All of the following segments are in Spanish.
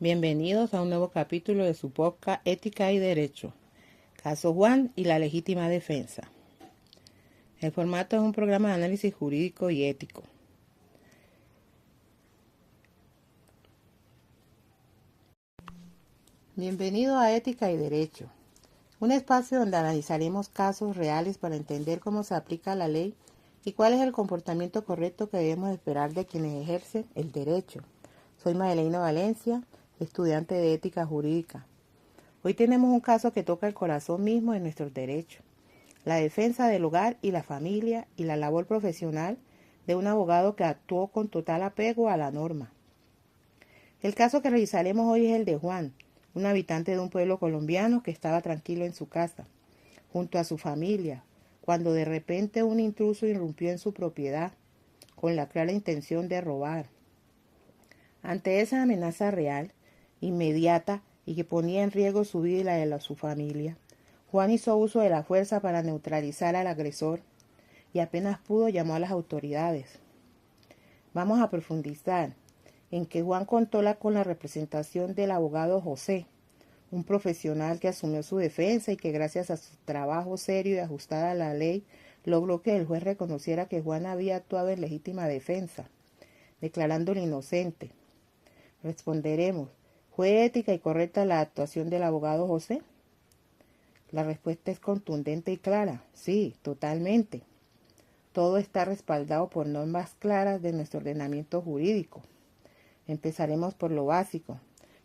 Bienvenidos a un nuevo capítulo de su podcast Ética y Derecho, Caso Juan y la legítima defensa. El formato es un programa de análisis jurídico y ético. Bienvenido a Ética y Derecho, un espacio donde analizaremos casos reales para entender cómo se aplica la ley y cuál es el comportamiento correcto que debemos esperar de quienes ejercen el derecho. Soy Madeleina Valencia, estudiante de Ética Jurídica. Hoy tenemos un caso que toca el corazón mismo de nuestros derechos, la defensa del hogar y la familia y la labor profesional de un abogado que actuó con total apego a la norma. El caso que revisaremos hoy es el de Juan, un habitante de un pueblo colombiano que estaba tranquilo en su casa, junto a su familia, cuando de repente un intruso irrumpió en su propiedad, con la clara intención de robar. Ante esa amenaza real, inmediata y que ponía en riesgo su vida y la de su familia, Juan hizo uso de la fuerza para neutralizar al agresor y apenas pudo llamó a las autoridades. Vamos a profundizar en que Juan contó con la representación del abogado José, un profesional que asumió su defensa y que gracias a su trabajo serio y ajustado a la ley logró que el juez reconociera que Juan había actuado en legítima defensa, declarándolo inocente. Responderemos, ¿fue ética y correcta la actuación del abogado José? La respuesta es contundente y clara. Sí, totalmente. Todo está respaldado por normas claras de nuestro ordenamiento jurídico. Empezaremos por lo básico.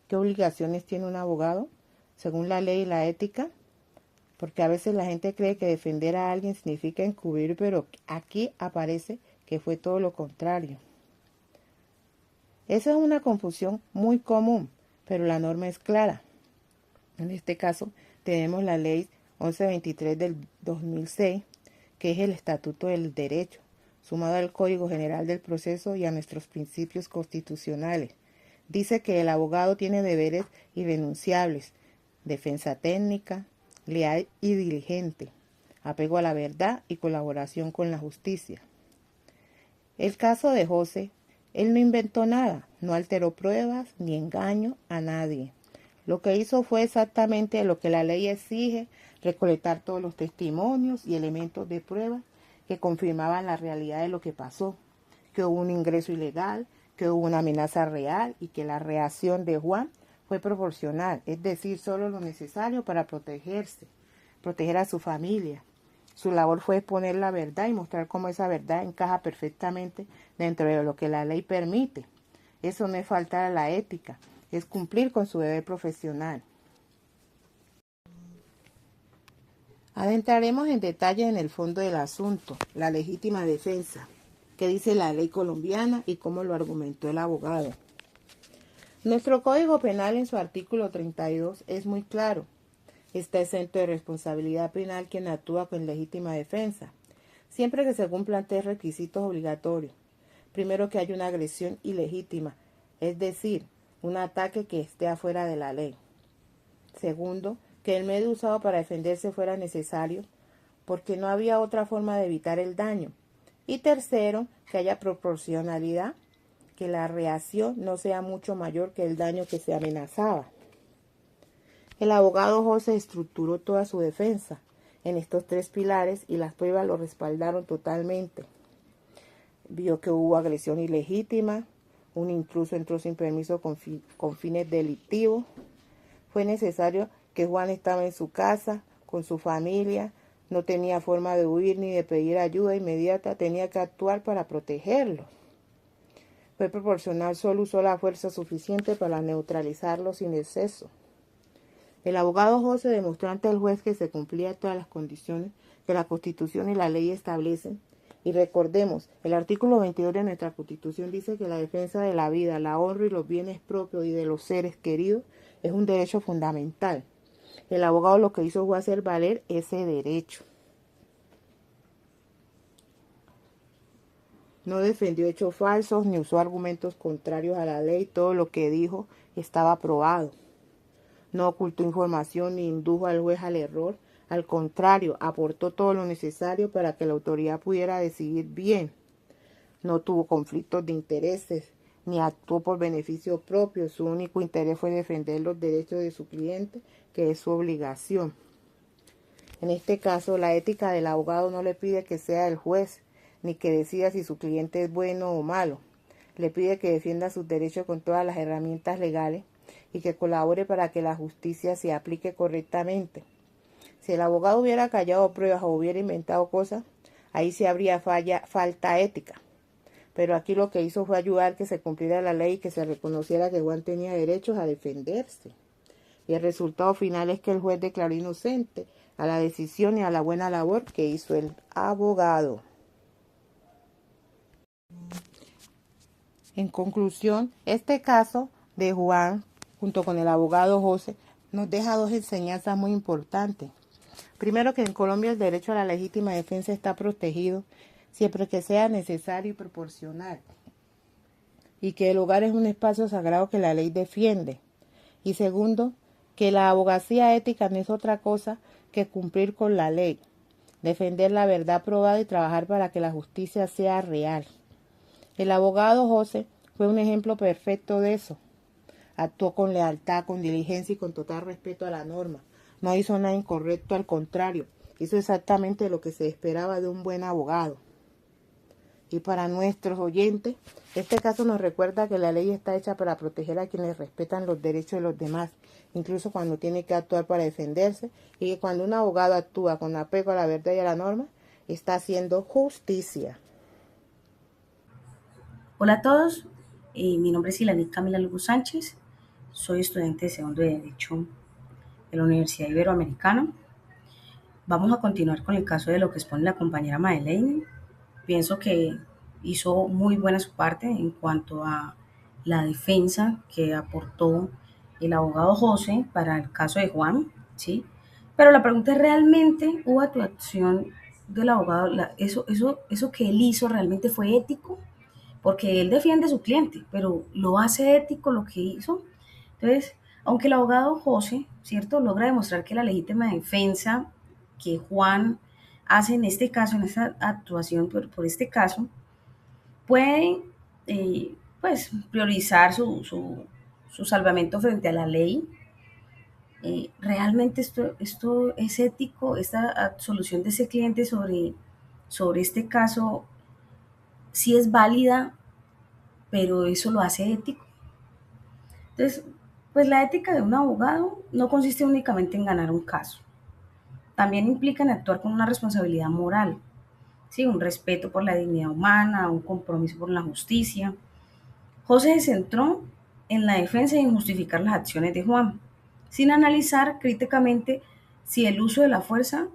¿Qué obligaciones tiene un abogado según la ley y la ética? Porque a veces la gente cree que defender a alguien significa encubrir, pero aquí aparece que fue todo lo contrario. Esa es una confusión muy común, pero la norma es clara. En este caso, tenemos la ley 1123 del 2006, que es el Estatuto del Derecho, sumado al Código General del Proceso y a nuestros principios constitucionales. Dice que el abogado tiene deberes irrenunciables: defensa técnica, leal y diligente, apego a la verdad y colaboración con la justicia. El caso de José, él no inventó nada, no alteró pruebas ni engañó a nadie. Lo que hizo fue exactamente lo que la ley exige: recolectar todos los testimonios y elementos de prueba que confirmaban la realidad de lo que pasó, que hubo un ingreso ilegal, que hubo una amenaza real y que la reacción de Juan fue proporcional, es decir, solo lo necesario para protegerse, proteger a su familia. Su labor fue exponer la verdad y mostrar cómo esa verdad encaja perfectamente dentro de lo que la ley permite. Eso no es faltar a la ética, es cumplir con su deber profesional. Adentraremos en detalle en el fondo del asunto, la legítima defensa, qué dice la ley colombiana y cómo lo argumentó el abogado. Nuestro Código Penal en su artículo 32 es muy claro. Está exento de responsabilidad penal quien actúa con legítima defensa, siempre que se cumplan tres requisitos obligatorios. Primero, que haya una agresión ilegítima, es decir, un ataque que esté afuera de la ley. Segundo, que el medio usado para defenderse fuera necesario, porque no había otra forma de evitar el daño. Y tercero, que haya proporcionalidad, que la reacción no sea mucho mayor que el daño que se amenazaba. El abogado José estructuró toda su defensa en estos tres pilares y las pruebas lo respaldaron totalmente. Vio que hubo agresión ilegítima, un intruso entró sin permiso con fines delictivos. Fue necesario que Juan estaba en su casa, con su familia, no tenía forma de huir ni de pedir ayuda inmediata, tenía que actuar para protegerlo. Fue proporcional, solo usó la fuerza suficiente para neutralizarlo sin exceso. El abogado José demostró ante el juez que se cumplían todas las condiciones que la Constitución y la ley establecen. Y recordemos, el artículo 22 de nuestra Constitución dice que la defensa de la vida, la honra y los bienes propios y de los seres queridos es un derecho fundamental. El abogado lo que hizo fue hacer valer ese derecho. No defendió hechos falsos ni usó argumentos contrarios a la ley. Todo lo que dijo estaba probado. No ocultó información ni indujo al juez al error. Al contrario, aportó todo lo necesario para que la autoridad pudiera decidir bien. No tuvo conflictos de intereses, ni actuó por beneficio propio. Su único interés fue defender los derechos de su cliente, que es su obligación. En este caso, la ética del abogado no le pide que sea el juez, ni que decida si su cliente es bueno o malo. Le pide que defienda sus derechos con todas las herramientas legales y que colabore para que la justicia se aplique correctamente. Si el abogado hubiera callado pruebas o hubiera inventado cosas, ahí sí habría falta ética. Pero aquí lo que hizo fue ayudar que se cumpliera la ley y que se reconociera que Juan tenía derechos a defenderse. Y el resultado final es que el juez declaró inocente a la decisión y a la buena labor que hizo el abogado. En conclusión, este caso de Juan, junto con el abogado José, nos deja dos enseñanzas muy importantes. Primero, que en Colombia el derecho a la legítima defensa está protegido siempre que sea necesario y proporcional, y que el hogar es un espacio sagrado que la ley defiende. Y segundo, que la abogacía ética no es otra cosa que cumplir con la ley, defender la verdad probada y trabajar para que la justicia sea real. El abogado José fue un ejemplo perfecto de eso. Actuó con lealtad, con diligencia y con total respeto a la norma. No hizo nada incorrecto, al contrario, hizo exactamente lo que se esperaba de un buen abogado. Y para nuestros oyentes, este caso nos recuerda que la ley está hecha para proteger a quienes respetan los derechos de los demás, incluso cuando tiene que actuar para defenderse, y que cuando un abogado actúa con apego a la verdad y a la norma, está haciendo justicia. Hola a todos, mi nombre es Ilani Camila Lugo Sánchez, soy estudiante de segundo de Derecho de la Universidad Iberoamericana. Vamos a continuar con el caso de lo que expone la compañera Madeleine. Pienso que hizo muy buena su parte en cuanto a la defensa que aportó el abogado José para el caso de Juan, ¿sí? Pero la pregunta es, ¿realmente hubo actuación del abogado? ¿Eso que él hizo realmente fue ético? Porque él defiende a su cliente, pero lo hace ético lo que hizo. Entonces, aunque el abogado José, ¿cierto?, logra demostrar que la legítima defensa que Juan hace en este caso, en esta actuación por este caso, puede pues priorizar su salvamento frente a la ley. ¿Realmente esto es ético? ¿Esta absolución de ese cliente sobre este caso sí es válida, pero eso lo hace ético? Entonces, pues la ética de un abogado no consiste únicamente en ganar un caso, también implica en actuar con una responsabilidad moral, ¿sí? Un respeto por la dignidad humana, un compromiso por la justicia. José se centró en la defensa y en justificar las acciones de Juan, sin analizar críticamente si el uso de la fuerza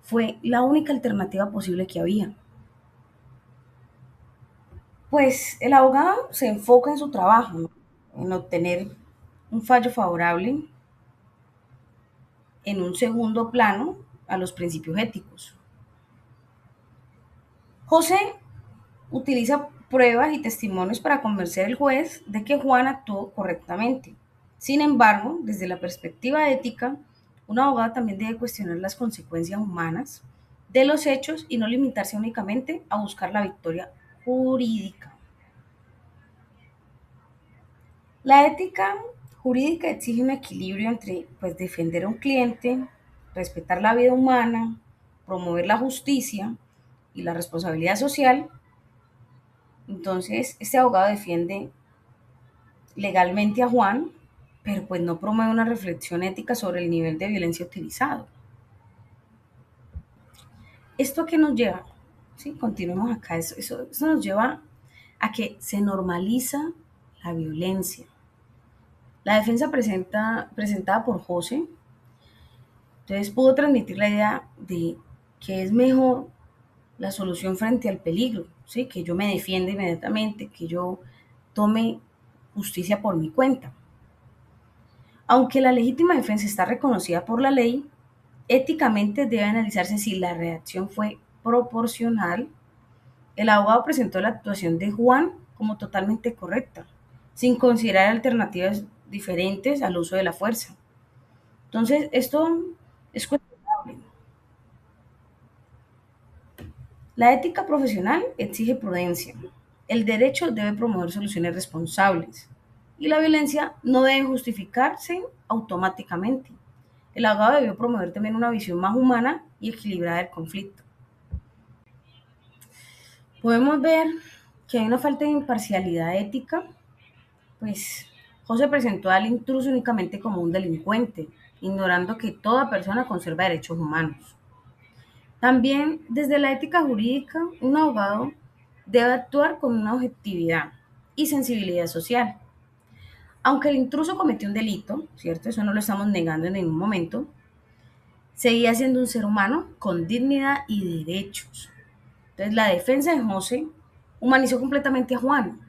fue la única alternativa posible que había. Pues el abogado se enfoca en su trabajo, ¿no?, en obtener un fallo favorable en un segundo plano a los principios éticos. José utiliza pruebas y testimonios para convencer al juez de que Juan actuó correctamente. Sin embargo, desde la perspectiva ética, un abogado también debe cuestionar las consecuencias humanas de los hechos y no limitarse únicamente a buscar la victoria jurídica. La ética jurídica exige un equilibrio entre, pues, defender a un cliente, respetar la vida humana, promover la justicia y la responsabilidad social. Entonces, este abogado defiende legalmente a Juan, pero pues no promueve una reflexión ética sobre el nivel de violencia utilizado. ¿Esto a qué nos lleva? Sí, continuemos acá. Eso nos lleva a que se normaliza la violencia. La defensa presentada por José, entonces pudo transmitir la idea de que es mejor la solución frente al peligro, ¿sí? Que yo me defienda inmediatamente, que yo tome justicia por mi cuenta. Aunque la legítima defensa está reconocida por la ley, éticamente debe analizarse si la reacción fue proporcional. El abogado presentó la actuación de Juan como totalmente correcta, sin considerar alternativas diferentes al uso de la fuerza. Entonces, esto es cuestionable. La ética profesional exige prudencia. El derecho debe promover soluciones responsables y la violencia no debe justificarse automáticamente. El abogado debió promover también una visión más humana y equilibrada del conflicto. Podemos ver que hay una falta de imparcialidad ética, pues José presentó al intruso únicamente como un delincuente, ignorando que toda persona conserva derechos humanos. También, desde la ética jurídica, un abogado debe actuar con una objetividad y sensibilidad social. Aunque el intruso cometió un delito, ¿cierto? Eso no lo estamos negando en ningún momento, seguía siendo un ser humano con dignidad y derechos. Entonces, la defensa de José humanizó completamente a Juan,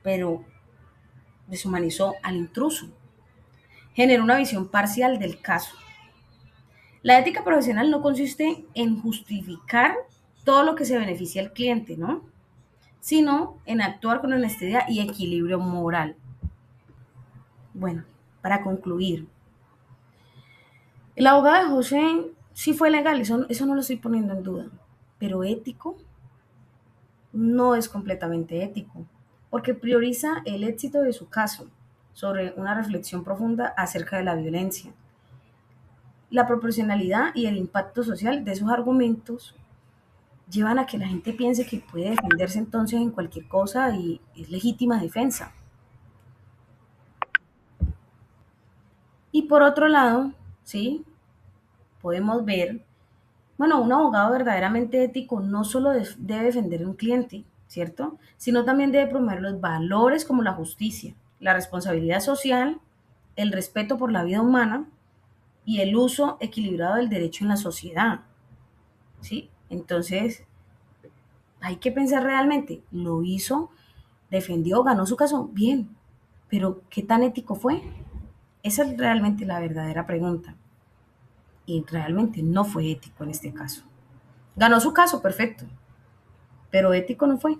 pero deshumanizó al intruso. Generó una visión parcial del caso. La ética profesional no consiste en justificar todo lo que se beneficia al cliente, ¿no? Sino en actuar con honestidad y equilibrio moral. Bueno, para concluir, el abogado de José sí fue legal, eso no lo estoy poniendo en duda, pero ético no es completamente ético, porque prioriza el éxito de su caso sobre una reflexión profunda acerca de la violencia, la proporcionalidad y el impacto social de sus argumentos llevan a que la gente piense que puede defenderse entonces en cualquier cosa y es legítima defensa. Y por otro lado, ¿sí? Podemos ver, bueno, un abogado verdaderamente ético no solo debe defender a un cliente, ¿cierto? Sino también debe promover los valores como la justicia, la responsabilidad social, el respeto por la vida humana y el uso equilibrado del derecho en la sociedad, ¿sí? Entonces, hay que pensar realmente, lo hizo, defendió, ganó su caso, bien, pero ¿qué tan ético fue? Esa es realmente la verdadera pregunta. Y realmente no fue ético en este caso. Ganó su caso, perfecto, pero ético no fue.